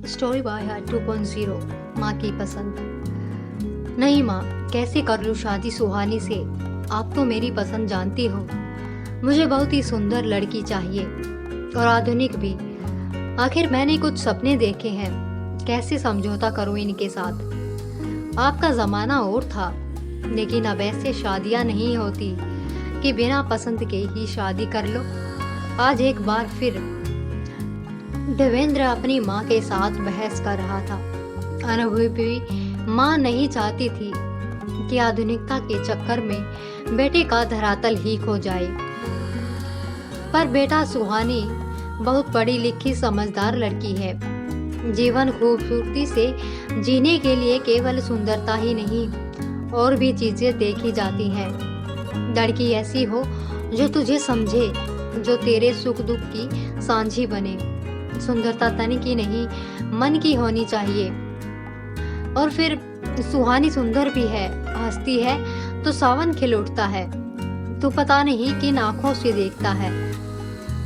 Story by heart 2.0। माँ की पसंद। नहीं माँ, कैसे कर लूँ शादी सुहानी से? आप तो मेरी पसंद जानती हो। मुझे बहुत ही सुंदर लड़की चाहिए और आधुनिक भी। आखिर मैंने कुछ सपने देखे हैं, कैसे समझौता करूँ इनके साथ? आपका ज़माना और था, लेकिन अब ऐसे शादियाँ नहीं होती कि बिना पसंद के ही शादी कर लो। आज एक बार फिर देवेंद्र अपनी माँ के साथ बहस कर रहा था। अनुभवी माँ नहीं चाहती थी कि आधुनिकता के चक्कर में बेटे का धरातल ही खो जाए। पर बेटा सुहानी बहुत पढ़ी लिखी समझदार लड़की है। जीवन खूबसूरती से जीने के लिए केवल सुंदरता ही नहीं, और भी चीजें देखी जाती हैं। लड़की ऐसी हो जो तुझे समझे, जो तेरे सुख दुख की साझी बने। सुंदरता तन की नहीं, मन की होनी चाहिए। और फिर सुहानी सुंदर भी है, हंसती है तो सावन खिल उठता है। तू पता नहीं किन आंखों से देखता है।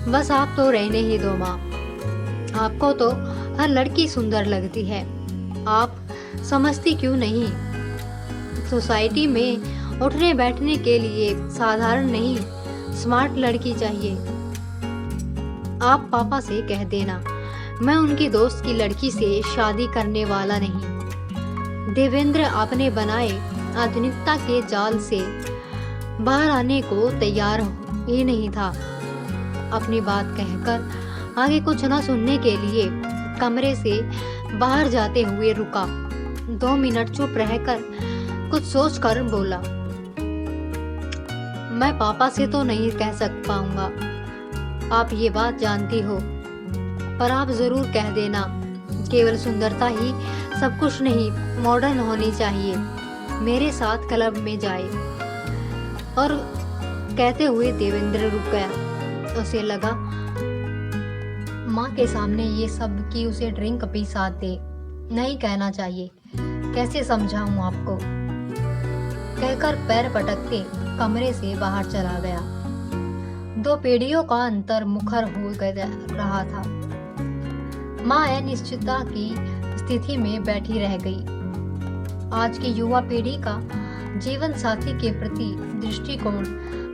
बस आप तो रहने ही दो माँ। आपको तो हर लड़की सुंदर लगती है, आप समझती क्यों नहीं? सोसाइटी में उठने बैठने के लिए साधारण नहीं, स्मार्ट लड़की चाहिए। आप पापा से कह देना, मैं उनकी दोस्त की लड़की से शादी करने वाला नहीं। देवेंद्र अपने बनाए आधुनिकता के जाल से बाहर आने को तैयार ही नहीं था। अपनी बात कहकर आगे कुछ न सुनने के लिए कमरे से बाहर जाते हुए रुका। 2 मिनट चुप रहकर कुछ सोचकर बोला, मैं पापा से तो नहीं कह पाऊंगा, आप ये बात जानती हो, पर आप जरूर कह देना। केवल सुंदरता ही सब कुछ नहीं, मॉडर्न होनी चाहिए। मेरे साथ क्लब में जाए। और कहते हुए देवेंद्र रुक गया। उसे लगा माँ के सामने ये सब कि उसे ड्रिंक भी साथ दे। नहीं कहना चाहिए, कैसे समझाऊं आपको? कहकर पैर पटकते कमरे से बाहर चला गया। 2 पीढ़ियों का अंतर मुखर हो रहा था। माँ अनिश्चितता की स्थिति में बैठी रह गई। आज की युवा पीढ़ी का जीवन साथी के प्रति दृष्टिकोण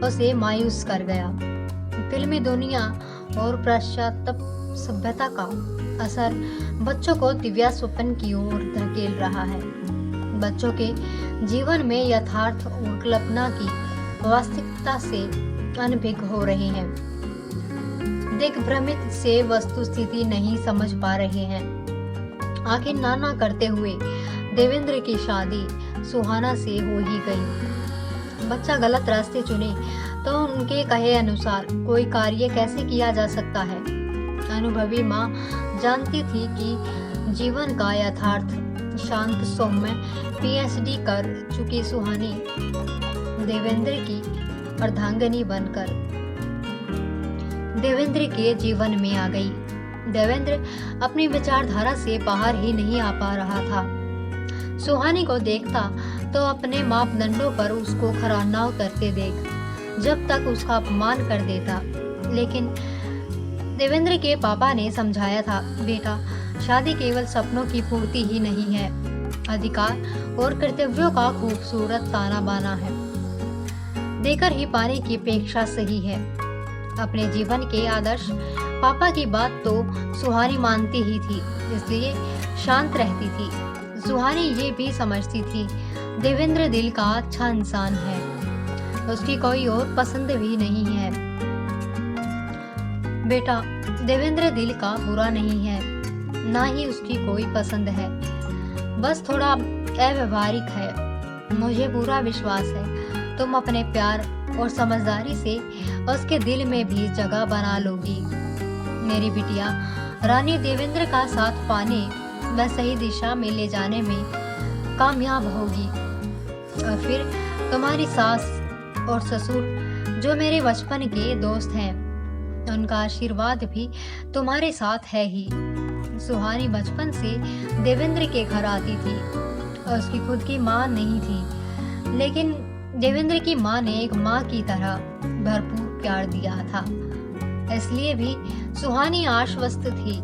उसे मायूस कर गया। फिल्मी दुनिया और पाश्चात्य सभ्यता का असर बच्चों को दिव्या स्वप्न की ओर धकेल रहा है। बच्चों के जीवन में यथार्थ और कल्पना की वास्तविकता से अनभिज्ञ हो रहे हैं। दिग्भ्रमित से वस्तु स्थिति नहीं समझ पा रहे हैं। आखिर नाना करते हुए देवेंद्र की शादी सुहाना से हो ही गई। बच्चा गलत रास्ते चुने तो उनके कहे अनुसार कोई कार्य कैसे किया जा सकता है? अनुभवी माँ जानती थी कि जीवन का यथार्थ शांत सौम्य पीएचडी कर चुकी सुहानी देवेंद्र की अर्धांगिनी बनकर देवेंद्र के जीवन में आ गई। देवेंद्र अपनी विचारधारा से बाहर ही नहीं आ पा रहा था। सुहानी को देखता तो अपने मापदंडों पर उसको खरा न उतरते देख जब तक उसका अपमान कर देता। लेकिन देवेंद्र के पापा ने समझाया था, बेटा शादी केवल सपनों की पूर्ति ही नहीं है, अधिकार और कर्तव्यों का खूबसूरत ताना बाना है। देकर ही पाने की अपेक्षा सही है। अपने जीवन के आदर्श पापा की बात तो सुहानी मानती ही थी, इसलिए शांत रहती थी। सुहानी ये भी समझती थी देवेंद्र दिल का अच्छा इंसान है, उसकी कोई और पसंद भी नहीं है। बेटा देवेंद्र दिल का बुरा नहीं है, ना ही उसकी कोई पसंद है, बस थोड़ा अव्यवहारिक है। मुझे पूरा विश्वास है तुम अपने प्यार और समझदारी से उसके दिल में भी जगह बना लोगी। मेरी बिटिया रानी देवेंद्र का साथ पाने व सही दिशा में ले जाने में कामयाब होगी। और फिर तुम्हारी सास और ससुर जो मेरे बचपन के दोस्त हैं, उनका आशीर्वाद भी तुम्हारे साथ है ही। सुहानी बचपन से देवेंद्र के घर आती थी और उसकी खुद की माँ नहीं थी, लेकिन देवेंद्र की माँ ने एक माँ की तरह भरपूर प्यार दिया था। इसलिए भी सुहानी आश्वस्त थी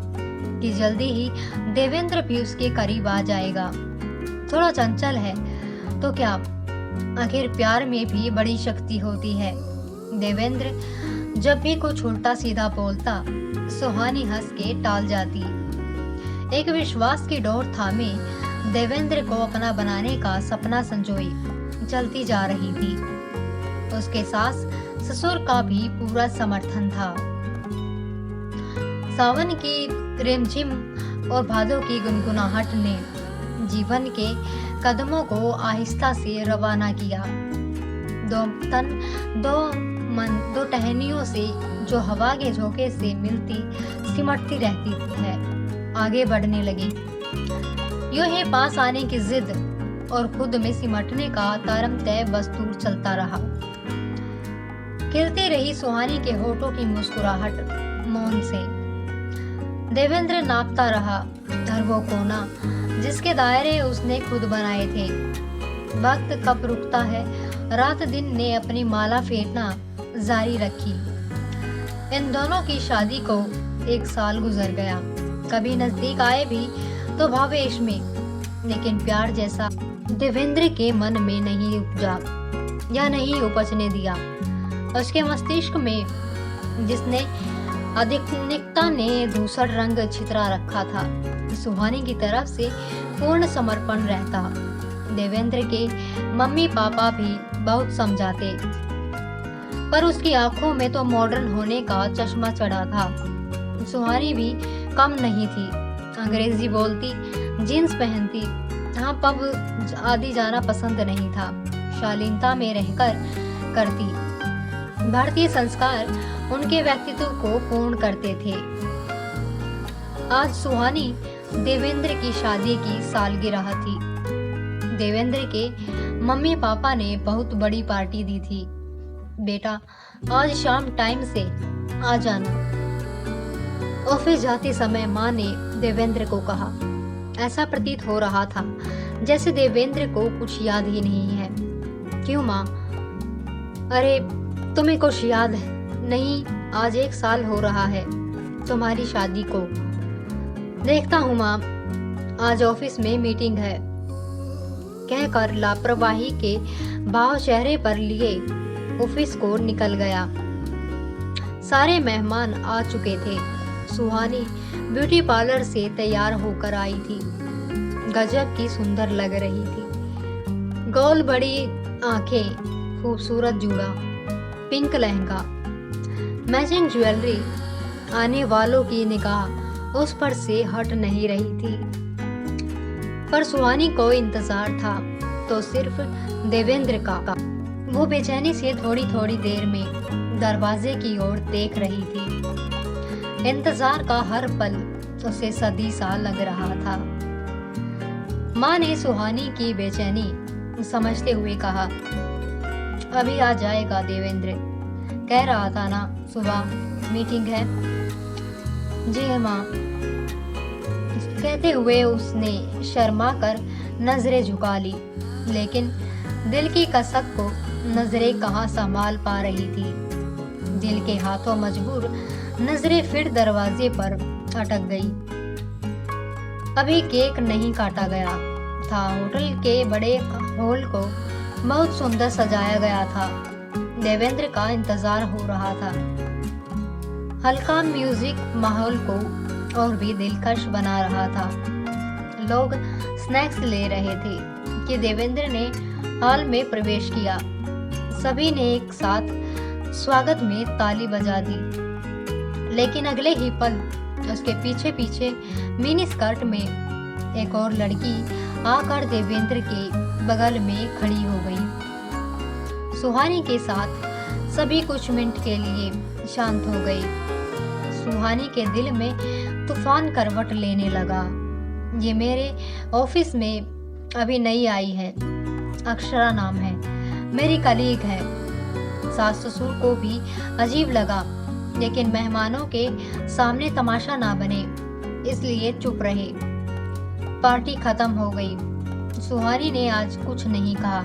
कि जल्दी ही देवेंद्र भी उसके करीब आ जाएगा। थोड़ा चंचल है तो क्या, आखिर प्यार में भी बड़ी शक्ति होती है। देवेंद्र जब भी कुछ उल्टा सीधा बोलता, सुहानी हंस के टाल जाती। एक विश्वास की डोर थामे देवेंद्र को अपना बनाने का सपना संजोई चलती जा रही थी। उसके सास ससुर का भी पूरा समर्थन था। सावन की रिमझिम और भादों की गुनगुनाहट ने जीवन के कदमों को आहिस्ता से रवाना किया। दो तन दो मन दो टहनियों से जो हवा के झोंके से मिलती सिमटती रहती है, आगे बढ़ने लगी। यूं ही पास आने की जिद और खुद में सिमटने का तारम तय बस्तूर चलता रहा। खिलती रही सुहानी के होठों की मुस्कुराहट मौन से। देवेंद्र नापता रहा हर वो कोना जिसके दायरे उसने खुद बनाए थे। वक्त कब रुकता है, रात दिन ने अपनी माला फेरना जारी रखी। इन दोनों की शादी को 1 साल गुजर गया। कभी नजदीक आए भी तो भावेश में, लेकिन प्यार जैसा देवेंद्र के मन में नहीं उपजा या नहीं उपजने दिया। उसके मस्तिष्क में जिसने आधिक्यता ने धूसर रंग छितरा रखा था, सुहानी की तरफ से पूर्ण समर्पण रहता। देवेंद्र के मम्मी पापा भी बहुत समझाते, पर उसकी आंखों में तो मॉडर्न होने का चश्मा चढ़ा था। सुहानी भी कम नहीं थी। अंग्रेजी बोलती, जीन्स पहनती, हाँ पब आदि जाना पसंद नहीं था। शालीनता में रहकर करती। भारतीय संस्कार उनके व्यक्तित्व को पूर्ण करते थे। आज सुहानी देवेंद्र की शादी की सालगिरह थी। देवेंद्र के मम्मी पापा ने बहुत बड़ी पार्टी दी थी। बेटा, आज शाम टाइम से आ जाना। ऑफिस जाते समय माँ ने देवेंद्र को कहा। ऐसा प्रतीत हो रहा था जैसे देवेंद्र को कुछ याद ही नहीं है। क्यों माँ? अरे तुम्हें कुछ याद है नहीं? आज 1 साल हो रहा है तुम्हारी शादी को। देखता हूँ माँ, आज ऑफिस में मीटिंग है, कहकर लापरवाही के भाव चेहरे पर लिए ऑफिस को निकल गया। सारे मेहमान आ चुके थे। सुहानी ब्यूटी पार्लर से तैयार होकर आई थी। गजब की सुंदर लग रही थी। गोल बड़ी आंखें, खूबसूरत जूड़ा, पिंक लहंगा, मैचिंग ज्वेलरी। आने वालों की निगाह उस पर से हट नहीं रही थी, पर सुहानी को इंतजार था तो सिर्फ देवेंद्र का। वो बेचैनी से थोड़ी थोड़ी देर में दरवाजे की ओर देख रही थी। इंतजार का हर पल उसे सदी सा लग रहा था। माँ ने सुहानी की बेचैनी समझते हुए कहा, अभी आ जाएगा देवेंद्र, कह रहा था ना सुबह मीटिंग है। जी माँ, कहते हुए उसने शर्मा कर नजरें झुका ली, लेकिन दिल की कसक को नजरें कहाँ संभाल पा रही थी। दिल के हाथों मजबूर नजरें फिर दरवाजे पर अटक गई। अभी केक नहीं काटा गया था। होटल के बड़े हॉल को बहुत सुंदर सजाया गया था। देवेंद्र का इंतजार हो रहा था। हल्का म्यूजिक माहौल को और भी दिलकश बना रहा था। लोग स्नैक्स ले रहे थे कि देवेंद्र ने हॉल में प्रवेश किया। सभी ने एक साथ स्वागत में ताली बजा दी, लेकिन अगले ही पल उसके पीछे पीछे मिनी स्कर्ट में एक और लड़की आकर देवेंद्र के बगल में खड़ी हो गई। सुहानी के साथ सभी कुछ मिनट के लिए शांत हो गए। सुहानी के दिल में तूफान करवट लेने लगा। ये मेरे ऑफिस में अभी नई आई है, अक्षरा नाम है, मेरी कलीग है। सास ससुर को भी अजीब लगा, लेकिन मेहमानों के सामने तमाशा ना बने इसलिए चुप रहे। पार्टी खत्म हो गई। सुहानी ने आज कुछ नहीं कहा,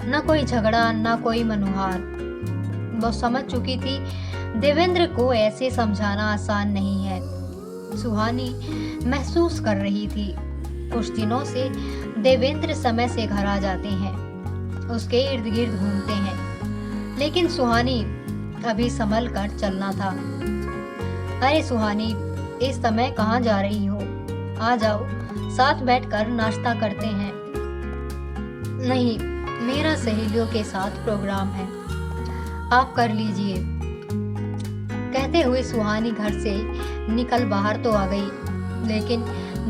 न कोई झगड़ा न कोई मनुहार। वो समझ चुकी थी देवेंद्र को ऐसे समझाना आसान नहीं है। सुहानी महसूस कर रही थी। कुछ दिनों से देवेंद्र समय से घर आ जाते हैं, उसके इर्द गिर्द घूमते हैं, लेकिन सुहानी अभी संभल कर चलना था। अरे सुहानी, इस समय कहाँ जा रही हो? आ जाओ, साथ बैठकर नाश्ता करते हैं। नहीं, मेरा सहेलियों के साथ प्रोग्राम है, आप कर लीजिए। कहते हुए सुहानी घर से निकल बाहर तो आ गई, लेकिन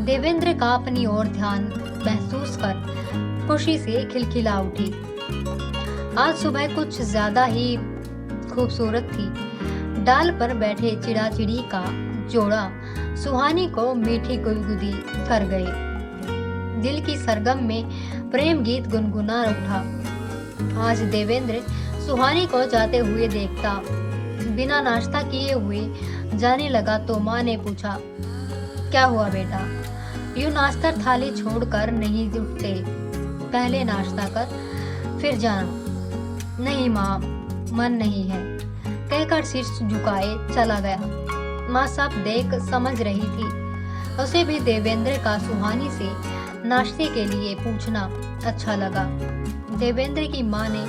देवेंद्र का अपनी ओर ध्यान महसूस कर खुशी से खिलखिला उठी। आज सुबह कुछ ज्यादा ही खूबसूरत थी। डाल पर बैठे चिड़ाचिड़ी का जोड़ा सुहानी को मीठी गुदगुदी कर गए। दिल की सरगम में प्रेम गीत गुनगुना उठा। आज देवेंद्र सुहानी को जाते हुए देखता बिना नाश्ता किए हुए जाने लगा तो माँ ने पूछा, क्या हुआ बेटा, यूं नाश्ता थाली छोड़कर नहीं उठते? पहले नाश्ता कर फिर जाना। नहीं माँ, मन नहीं है, कहकर सिर झुकाए चला गया। माँ सब देख समझ रही थी। उसे भी देवेंद्र का सुहानी से नाश्ते के लिए पूछना अच्छा लगा। देवेंद्र की माँ ने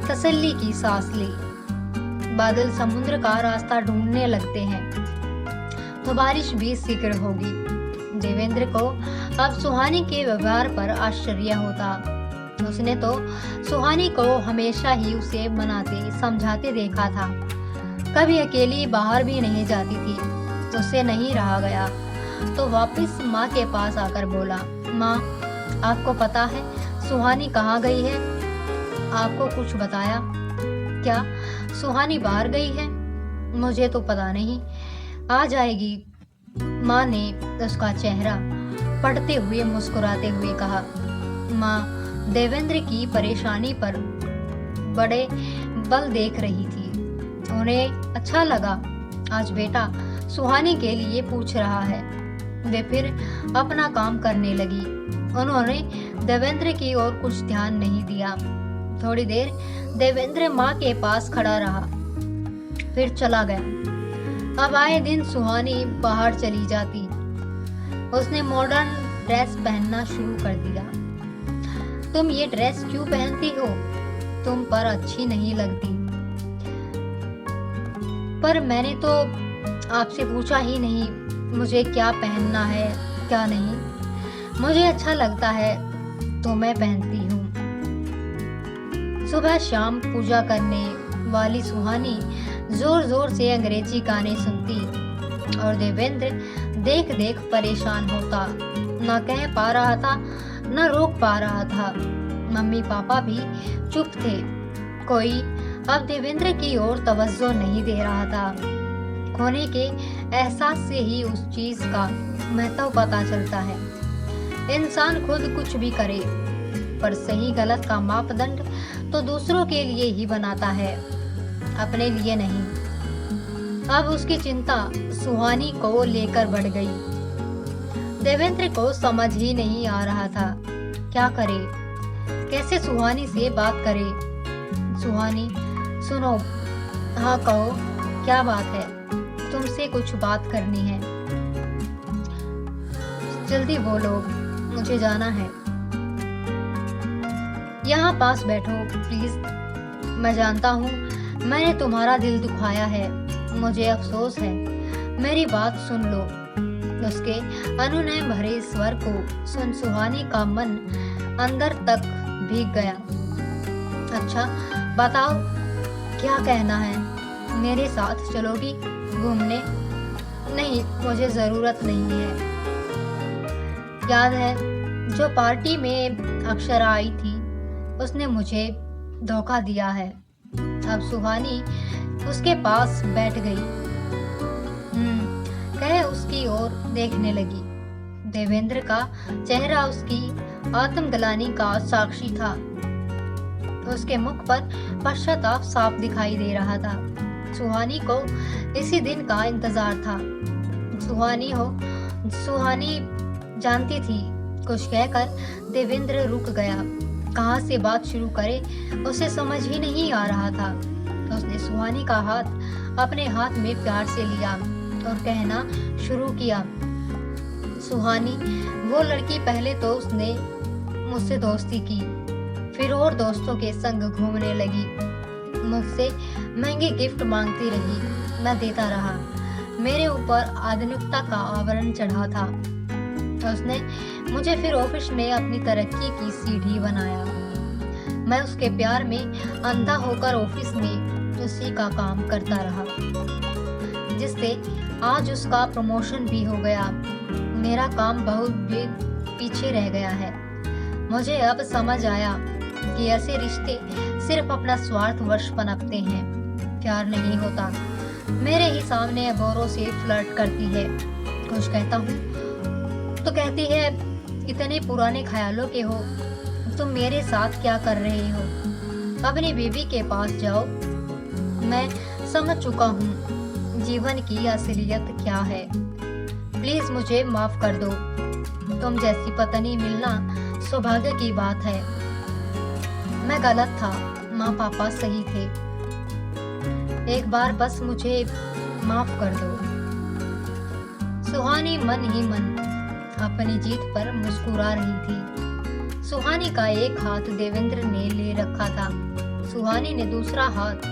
तसल्ली की सांस ली। बादल समुद्र का रास्ता ढूंढने लगते हैं तो बारिश भी शीघ्र होगी। देवेंद्र को अब सुहानी के व्यवहार पर आश्चर्य होता। उसने तो सुहानी को हमेशा ही उसे मनाते समझाते देखा था, कभी अकेली बाहर भी नहीं जाती थी। उससे नहीं रहा गया तो वापस माँ के पास आकर बोला, माँ, आपको पता है सुहानी कहाँ गई है? आपको कुछ बताया क्या? सुहानी बाहर गई है? मुझे तो पता नहीं, आ जाएगी। माँ ने उसका चेहरा पढ़ते हुए मुस्कुराते हुए कहा। माँ देवेंद्र की परेशानी पर बड़े बल देख रही थी। उन्हें अच्छा लगा आज बेटा सुहानी के लिए पूछ रहा है। वे फिर अपना काम करने लगी। उन्होंने देवेंद्र की ओर कुछ ध्यान नहीं दिया। थोड़ी देर देवेंद्र माँ के पास खड़ा रहा, फिर चला गया। अब आए दिन सुहानी बाहर चली जाती। उसने मॉडर्न ड्रेस पहनना शुरू कर दिया। तुम ये ड्रेस क्यों पहनती हो? तुम पर अच्छी नहीं लगती। पर मैंने तो आपसे पूछा ही नहीं मुझे क्या पहनना है क्या नहीं। मुझे अच्छा लगता है तो मैं पहनती हूँ। सुबह शाम पूजा करने वाली सुहानी जोर जोर से अंग्रेजी गाने सुनती और देवेंद्र देख देख परेशान होता। न कह पा रहा था न रोक पा रहा था। मम्मी पापा भी चुप थे। कोई अब देवेंद्र की ओर तवज्जो नहीं दे रहा था। खोने के एहसास से ही उस चीज का महत्व पता चलता है। इंसान खुद कुछ भी करे पर सही गलत का मापदंड तो दूसरों के लिए ही बनाता है, अपने लिए नहीं। अब उसकी चिंता सुहानी को लेकर बढ़ गई। देवेंद्र को समझ ही नहीं आ रहा था क्या करे, कैसे सुहानी से बात करे। सुहानी सुनो, हाँ कहो, क्या बात है? तुमसे कुछ बात करनी है, जल्दी बोलो, मुझे जाना है। यहाँ पास बैठो प्लीज। मैं जानता हूँ मैंने तुम्हारा दिल दुखाया है, मुझे अफसोस है, मेरी बात सुन लो। उसके अनुनय भरे स्वर को सुन सुहानी का मन अंदर तक भीग गया। अच्छा बताओ क्या कहना है? मेरे साथ चलोगी घूमने? नहीं, मुझे जरूरत नहीं है। याद है जो पार्टी में अक्षरा आई थी, उसने मुझे धोखा दिया है। अब सुहानी उसके पास बैठ गई। कह उसकी ओर देखने लगी। देवेंद्र का चेहरा उसकी आत्मग्लानि का साक्षी था। उसके मुख पर पश्चाताप साफ दिखाई दे रहा था। सुहानी को इसी दिन का इंतजार था। सुहानी जानती थी। कुछ कहकर देवेंद्र रुक गया। कहाँ से बात शुरू करे उसे समझ ही नहीं आ रहा था। उसने सुहानी का हाथ अपने हाथ में प्यार से लिया और कहना शुरू किया, सुहानी, वो लड़की पहले तो उसने मुझसे दोस्ती की, फिर और दोस्तों के संग घूमने लगी, मुझसे महंगे गिफ्ट मांगती रही, मैं देता रहा। मेरे ऊपर आधुनिकता का आवरण चढ़ा था। उसने मुझे फिर ऑफिस में अपनी तरक्की की सीढ़ी बनाया। मैं उसके प्यार में अंधा होकर ऑफिस में उसी का काम करता रहा, जिससे आज उसका प्रमोशन भी हो गया। मेरा काम बहुत भी पीछे रह गया है। मुझे अब समझ आया कि ऐसे रिश्ते सिर्फ अपना स्वार्थवश पनपते हैं, प्यार नहीं होता। मेरे ही सामने अबोरों से फ्लर्ट करती है, कुछ कहता हूँ तो कहती है, इतने पुराने ख्यालों के हो, तुम मेरे साथ क्या कर रहे हो? अपनी बीवी के पास जाओ। मैं समझ चुका हूँ जीवन की असलियत क्या है। प्लीज मुझे माफ कर दो। तुम जैसी पत्नी मिलना सौभाग्य की बात है। मैं गलत था, माँ पापा सही थे। एक बार बस मुझे माफ कर दो। सुहानी मन ही मन अपनी जीत पर मुस्कुरा रही थी। सुहानी का एक हाथ देवेंद्र ने ले रखा था। सुहानी ने दूसरा हाथ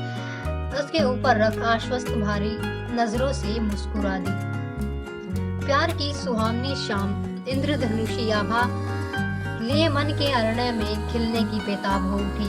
उसके ऊपर रख आश्वस्त भारी नजरों से मुस्कुरा दी। प्यार की सुहावनी शाम इंद्रधनुषी आभा लिए मन के अरण्य में खिलने की बेताब हो उठी।